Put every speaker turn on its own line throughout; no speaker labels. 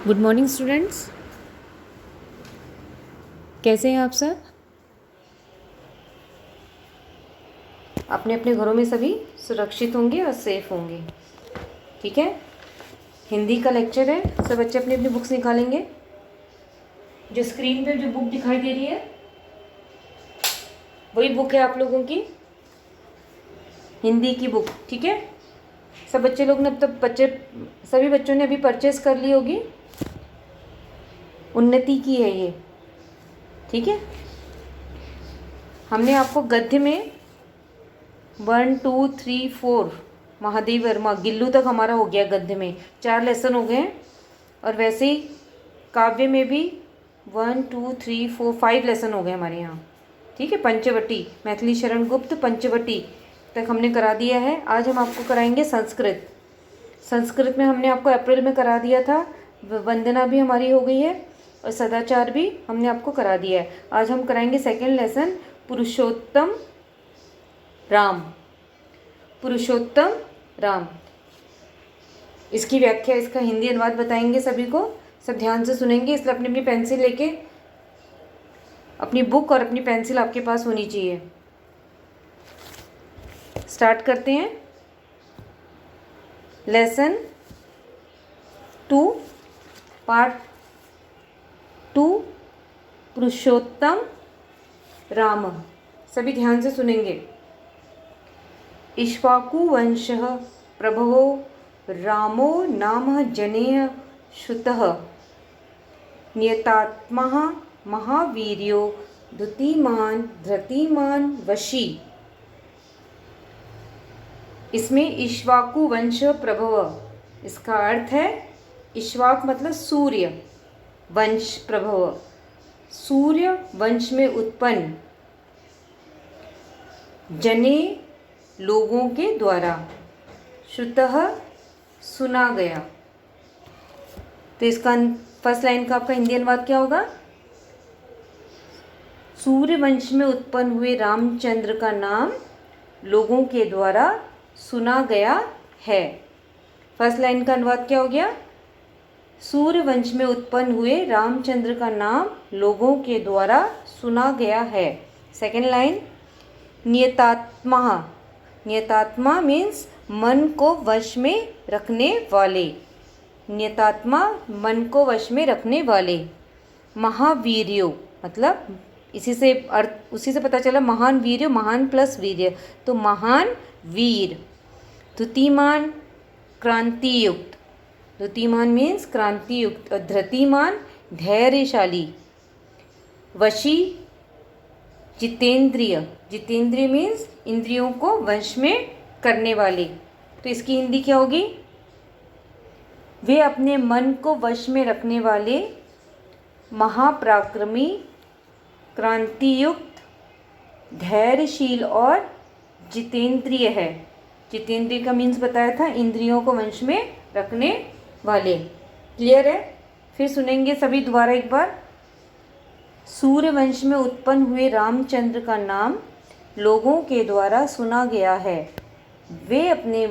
Good morning students, कैसे हैं आप सब। अपने अपने घरों में सभी सुरक्षित होंगे और सेफ होंगे। ठीक है, हिंदी का लेक्चर है। सब बच्चे अपनी अपनी बुक्स निकालेंगे। जो स्क्रीन पे जो बुक दिखाई दे रही है वही बुक है आप लोगों की, हिंदी की बुक। ठीक है, सब बच्चे लोग ने अब तक सभी बच्चों ने अभी परचेस कर ली होगी। उन्नति की है ये। ठीक है, हमने आपको गद्य में 1 2 3 4 महादेव वर्मा गिल्लू तक हमारा हो गया। गद्य में 4 लेसन हो गए हैं और वैसे ही काव्य में भी 1 2 3 4 5 लेसन हो गए हमारे यहाँ। ठीक है, पंचवटी मैथिली शरण गुप्त पंचवटी तक हमने करा दिया है। आज हम आपको कराएंगे संस्कृत। संस्कृत में हमने आपको अप्रैल में करा दिया था। वंदना भी हमारी हो गई है और सदाचार भी हमने आपको करा दिया है। आज हम कराएंगे सेकेंड लेसन पुरुषोत्तम राम। पुरुषोत्तम राम, इसकी व्याख्या, इसका हिंदी अनुवाद बताएंगे सभी को। सब ध्यान से सुनेंगे, इसलिए अपनी अपनी पेंसिल लेके, अपनी बुक और अपनी पेंसिल आपके पास होनी चाहिए। स्टार्ट करते हैं। लेसन 2 पार्ट 2 पुरुषोत्तम राम। सभी ध्यान से सुनेंगे। इक्ष्वाकुवंशः प्रभवो रामो नाम जनेय श्रुतः नियतात्मः महावीर्यो धृतिमान धृतिमान वशी। इसमें इक्ष्वाकु वंश प्रभव, इसका अर्थ है इक्ष्वाक मतलब सूर्य, वंश प्रभव सूर्य वंश में उत्पन्न, जने लोगों के द्वारा, श्रुतः सुना गया। तो इसका फर्स्ट लाइन का आपका हिंदी अनुवाद क्या होगा? सूर्य वंश में उत्पन्न हुए रामचंद्र का नाम लोगों के द्वारा सुना गया है। फर्स्ट लाइन का अनुवाद क्या हो गया? सूर्य वंश में उत्पन्न हुए रामचंद्र का नाम लोगों के द्वारा सुना गया है। सेकेंड लाइन नियतात्मा। नियतात्मा मीन्स मन को वश में रखने वाले। नियतात्मा मन को वश में रखने वाले। महावीर्यो मतलब उसी से पता चला महान वीर्य, महान प्लस वीर्य, तो महान वीर। धृतिमान क्रांतियुक्त, धृतिमान मीन्स क्रांतियुक्त, और धृतिमान धैर्यशाली। वशी जितेंद्रिय, जितेंद्रिय मीन्स इंद्रियों को वश में करने वाले। तो इसकी हिंदी क्या होगी? वे अपने मन को वश में रखने वाले महापराक्रमी, क्रांतियुक्त, धैर्यशील और जितेंद्रिय है। जितेंद्रिय का मीन्स बताया था, इंद्रियों को वश में रखने वाले। क्लियर है? फिर सुनेंगे सभी दोबारा एक बार। सूर्य वंश में उत्पन्न हुए रामचंद्र का नाम लोगों के द्वारा सुना गया है। वे अपने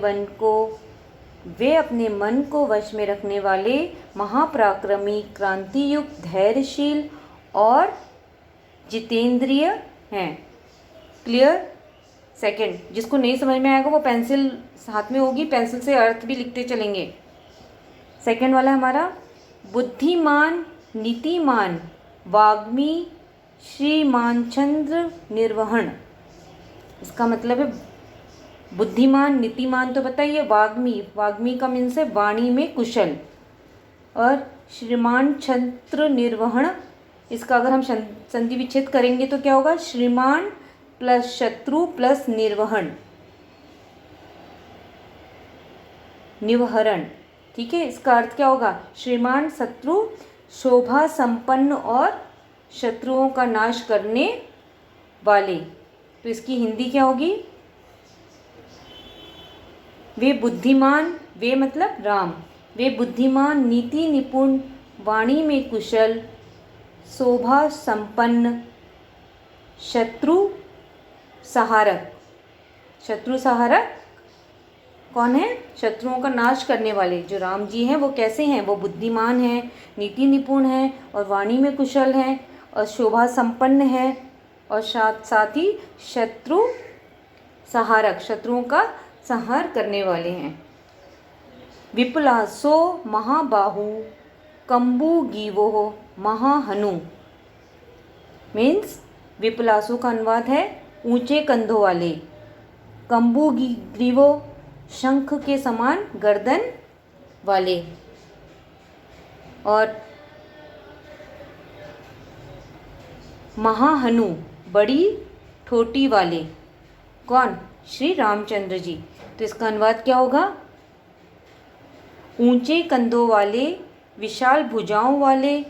मन को वश में रखने वाले महापराक्रमी, क्रांतियुक्त, धैर्यशील और जितेंद्रिय हैं। क्लियर? सेकंड, जिसको नहीं समझ में आएगा वो पेंसिल हाथ में होगी, पेंसिल से अर्थ भी लिखते चलेंगे। सेकंड वाला हमारा बुद्धिमान नीतिमान वाग्मी श्रीमानचंद्र निर्वहण। इसका मतलब है बुद्धिमान, नीतिमान तो बताइए, वाग्मी, वाग्मी का मीन्स है वाणी में कुशल, और श्रीमान छंत्र निर्वहण, इसका अगर हम संधि विच्छेद करेंगे तो क्या होगा? श्रीमान प्लस शत्रु प्लस निर्वहण, निवहरण। ठीक है, इसका अर्थ क्या होगा? श्रीमान शत्रु, शोभा संपन्न और शत्रुओं का नाश करने वाले। तो इसकी हिंदी क्या होगी? वे बुद्धिमान, वे मतलब राम, वे बुद्धिमान, नीति निपुण, वाणी में कुशल, शोभा संपन्न, शत्रु सहारक। शत्रु सहारक कौन है? शत्रुओं का नाश करने वाले। जो राम जी हैं वो कैसे हैं? वो बुद्धिमान हैं, नीति निपुण हैं और वाणी में कुशल हैं और शोभा संपन्न है और साथ ही शत्रु संहारक, शत्रुओं का संहार करने वाले हैं। विपुलासो महाबाहु कंबुगीवो महाहनु मीन्स विपुलासो का अनुवाद है ऊंचे कंधों वाले, कंबुग्रीवो शंख के समान गर्दन वाले और महाहनु बड़ी ठोटी वाले। कौन? श्री रामचंद्र जी। तो इसका अनुवाद क्या होगा? ऊंचे कंधों वाले, विशाल भुजाओं वाले,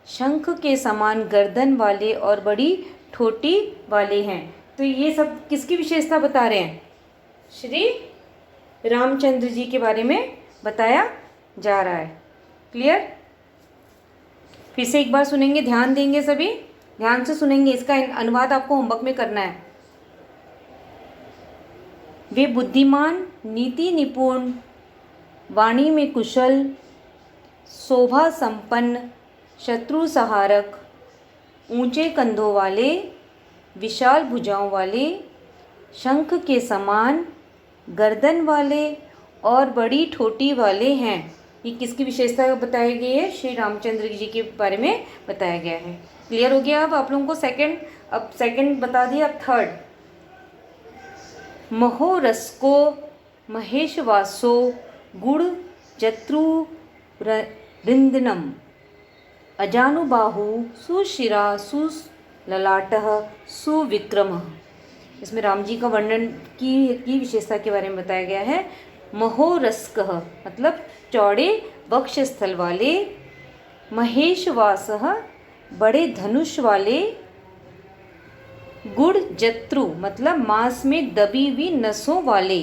शंख के समान गर्दन वाले और बड़ी ठोटी वाले हैं। तो ये सब किसकी विशेषता बता रहे हैं? श्री रामचंद्र जी के बारे में बताया जा रहा है। क्लियर? फिर से एक बार सुनेंगे, ध्यान देंगे, सभी ध्यान से सुनेंगे। इसका अनुवाद आपको होमवर्क में करना है। वे बुद्धिमान, नीति निपुण, वाणी में कुशल, शोभा संपन्न, शत्रु संहारक, ऊंचे कंधों वाले, विशाल भुजाओं वाले, शंख के समान गर्दन वाले और बड़ी ठोटी वाले हैं। ये किसकी विशेषता बताई गई है? श्री रामचंद्र जी के बारे में बताया गया है। क्लियर हो गया? अब आप लोगों को सेकंड बता दिया। अब थर्ड, महोरस्को महेशवासो गुड़ जत्रु रिंदनम अजानुबाहु सुशिरा सुललाटः सुविक्रम। इसमें राम जी का वर्णन की विशेषता के बारे में बताया गया है। महोरस्कः मतलब चौड़े वक्ष स्थल वाले, महेशवासः बड़े धनुष वाले, गुड़ जत्रु मतलब मांस में दबी हुई नसों वाले,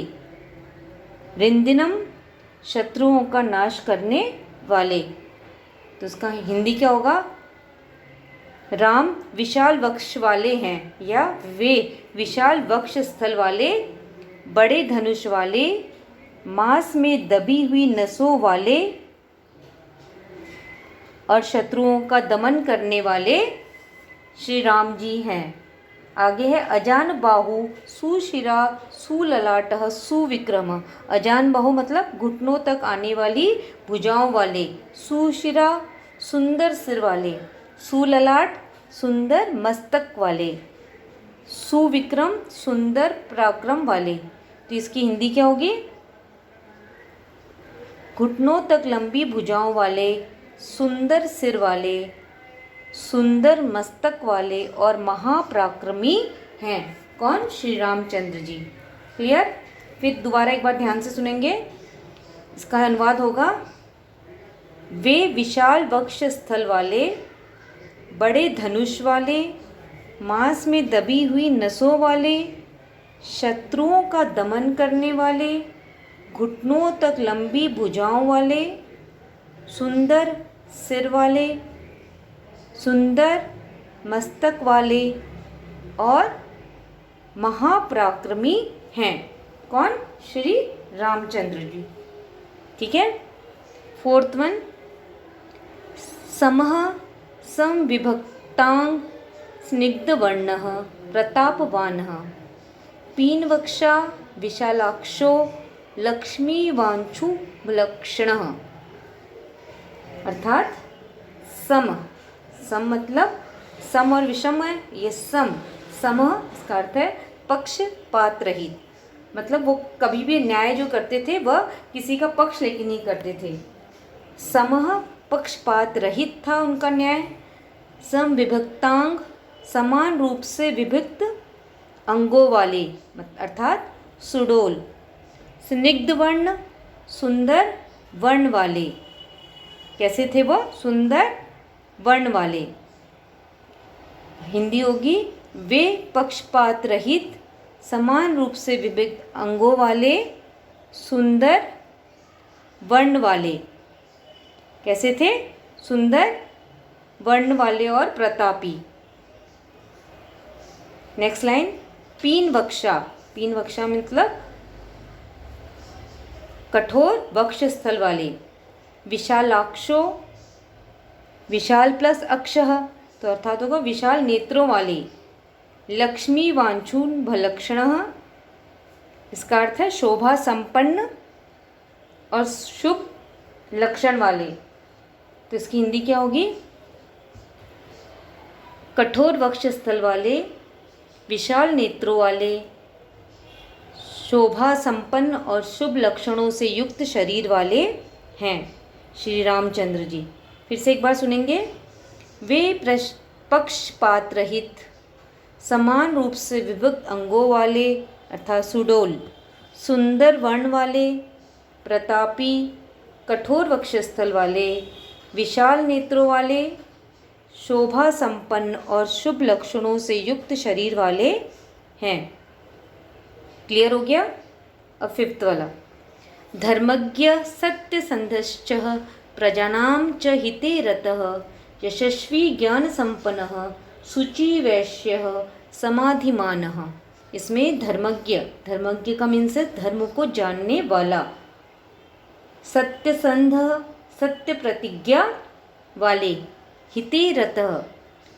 रिंदिनम शत्रुओं का नाश करने वाले। तो इसका हिंदी क्या होगा? राम विशाल वक्ष वाले हैं या वे विशाल वक्ष स्थल वाले, बड़े धनुष वाले, मांस में दबी हुई नसों वाले और शत्रुओं का दमन करने वाले श्री राम जी हैं। आगे है अजान बाहु सुशिरा सुललाटः सुविक्रम। अजान बाहु मतलब घुटनों तक आने वाली भुजाओं वाले, सुशिरा सुंदर सिर वाले, सुललाट सुंदर मस्तक वाले, सुविक्रम सुंदर पराक्रम वाले। तो इसकी हिंदी क्या होगी? घुटनों तक लंबी भुजाओं वाले, सुंदर सिर वाले, सुंदर मस्तक वाले और महापराक्रमी हैं। कौन? श्री रामचंद्र जी। क्लियर? फिर दोबारा एक बार ध्यान से सुनेंगे। इसका अनुवाद होगा, वे विशाल वक्ष स्थल वाले, बड़े धनुष वाले, मांस में दबी हुई नसों वाले, शत्रुओं का दमन करने वाले, घुटनों तक लंबी भुजाओं वाले, सुंदर सिर वाले, सुंदर मस्तक वाले और महापराक्रमी हैं। कौन? श्री रामचंद्र जी। ठीक है। फोर्थ वन, समः संविभक्तांग स्निग्धवर्णः प्रतापवानः पीनवक्षा विशालाक्षो लक्ष्मीवांशुलक्षणः। अर्थात सम मतलब सम और विषम है, ये सम इसका अर्थ है पक्षपात रहित, मतलब वो कभी भी न्याय जो करते थे वह किसी का पक्ष लेके नहीं करते थे। समः पक्षपात रहित था उनका न्याय। सम विभक्तांग समान रूप से विभक्त अंगों वाले अर्थात सुडोल। स्निग्ध वर्ण सुंदर वर्ण वाले। कैसे थे वह? सुंदर वर्ण वाले। हिंदी होगी, वे पक्षपात रहित समान रूप से विभक्त अंगों वाले, सुंदर वर्ण वाले। कैसे थे? सुंदर वर्ण वाले और प्रतापी। नेक्स्ट लाइन, पीन वक्षा मतलब कठोर वक्ष स्थल वाले। विशालाक्षो, विशाल प्लस अक्षः तो अर्थात होगा विशाल नेत्रों वाले। लक्ष्मी वांछून भलक्षणः, इसका अर्थ है शोभा संपन्न और शुभ लक्षण वाले। तो इसकी हिंदी क्या होगी? कठोर वक्ष स्थल वाले, विशाल नेत्रों वाले, शोभा संपन्न और शुभ लक्षणों से युक्त शरीर वाले हैं श्री रामचंद्र जी। फिर से एक बार सुनेंगे। वे पक्षपात रहित, समान रूप से विभक्त अंगों वाले अर्थात सुडोल, सुंदर वर्ण वाले, प्रतापी, कठोर वक्षस्थल वाले, विशाल नेत्रों वाले, शोभा संपन्न और शुभ लक्षणों से युक्त शरीर वाले हैं। क्लियर हो गया? अब फिफ्थ वाला। धर्मज्ञ सत्यसंधश्च प्रजानां च हिते रतः यशस्वी ज्ञान संपन्नः शुचि वैश्यः समाधिमानः। इसमें धर्मज्ञ, धर्मज्ञ का मीन्स है धर्म को जानने वाला, सत्यसंध सत्य प्रतिज्ञा वाले, हिते रतः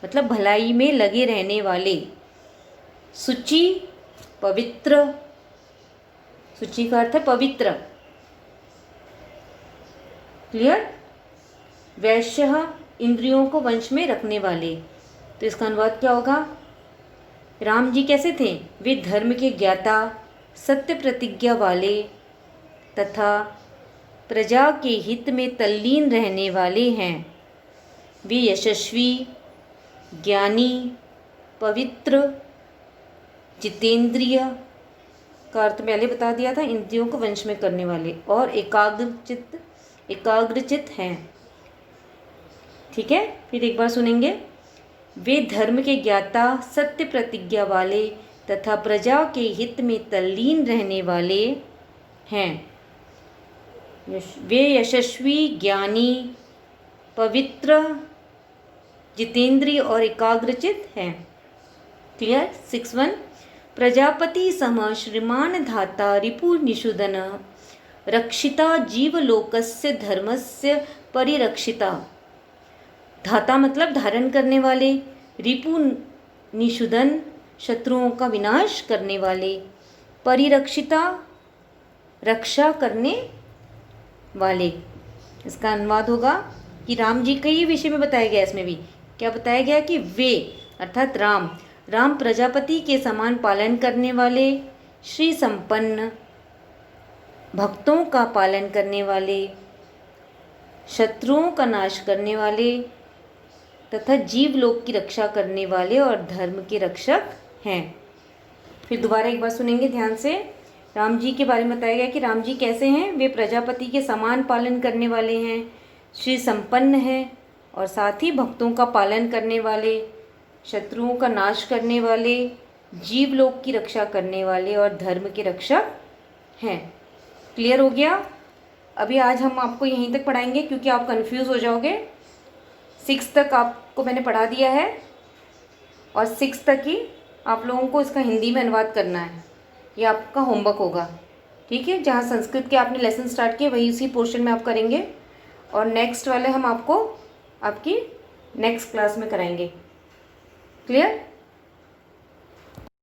मतलब भलाई में लगे रहने वाले, शुचि पवित्र, शुचि का अर्थ है पवित्र। क्लियर? वैश्य इंद्रियों को वंश में रखने वाले। तो इसका अनुवाद क्या होगा? राम जी कैसे थे? वे धर्म के ज्ञाता, सत्य प्रतिज्ञा वाले तथा प्रजा के हित में तल्लीन रहने वाले हैं। वे यशस्वी, ज्ञानी, पवित्र, जितेंद्रिय का अर्थ पहले बता दिया था, इंद्रियों को वंश में करने वाले, और एकाग्रचित हैं। ठीक है, फिर एक बार सुनेंगे। वे धर्म के ज्ञाता, सत्य प्रतिज्ञा वाले तथा प्रजा के हित में तल्लीन रहने वाले हैं। वे यशस्वी, ज्ञानी, पवित्र, जितेंद्रिय और एकाग्रचित हैं। क्लियर? 6.1 प्रजापति सम श्रीमान धाता रिपु निषुदन रक्षिता जीवलोकस्य धर्मस्य परिरक्षिता। धाता मतलब धारण करने वाले, रिपु निषुदन शत्रुओं का विनाश करने वाले, परिरक्षिता रक्षा करने वाले। इसका अनुवाद होगा कि राम जी का ही विषय में बताया गया। इसमें भी क्या बताया गया कि वे अर्थात राम प्रजापति के समान पालन करने वाले, श्री संपन्न, भक्तों का पालन करने वाले, शत्रुओं का नाश करने वाले तथा जीवलोक की रक्षा करने वाले और धर्म के रक्षक हैं। फिर दोबारा एक बार सुनेंगे ध्यान से। राम जी के बारे में बताया गया कि राम जी कैसे हैं? वे प्रजापति के समान पालन करने वाले हैं, श्री संपन्न है और साथ ही भक्तों का पालन करने वाले, शत्रुओं का नाश करने वाले, जीवलोक की रक्षा करने वाले और धर्म के रक्षक हैं। क्लियर हो गया? अभी आज हम आपको यहीं तक पढ़ाएंगे क्योंकि आप कंफ्यूज हो जाओगे। 6 तक आपको मैंने पढ़ा दिया है और 6 तक ही आप लोगों को इसका हिंदी में अनुवाद करना है। ये आपका होमवर्क होगा। ठीक है, जहाँ संस्कृत के आपने लेसन स्टार्ट किए वही उसी पोर्शन में आप करेंगे और नेक्स्ट वाले हम आपको आपकी नेक्स्ट क्लास में कराएंगे। क्लियर?